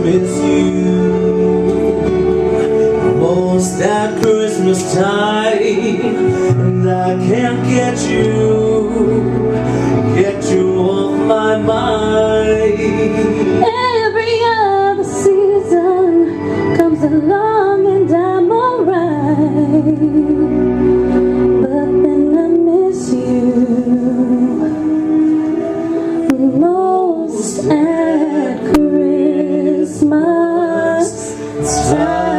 miss you most at Christmas time, and I can't get you off my mind. Every other season comes along and I'm alright, but then I miss you most at Christmas time.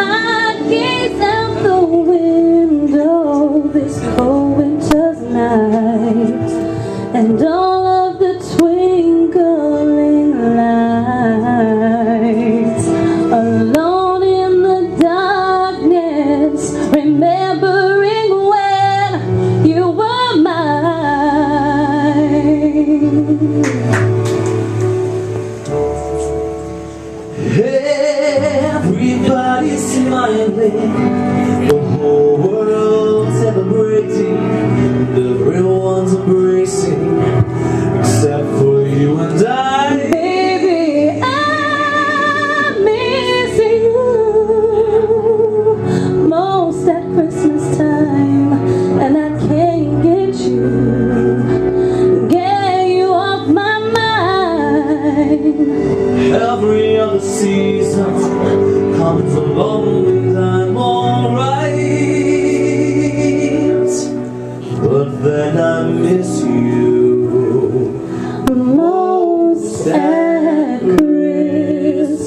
I gaze out the window this cold winter's night, and all of the twinkling lights, alone in the darkness, remembering when you were mine. Everybody's smiling, the whole world's celebrating, everyone's embracing, except for you and I. Baby, I miss you most at Christmas time, and I can't get you off my mind. Every other season comes along and I'm alright, but then I miss you most at Christmas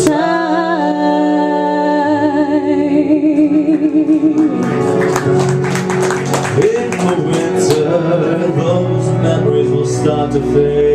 time. In the winter, those memories will start to fade.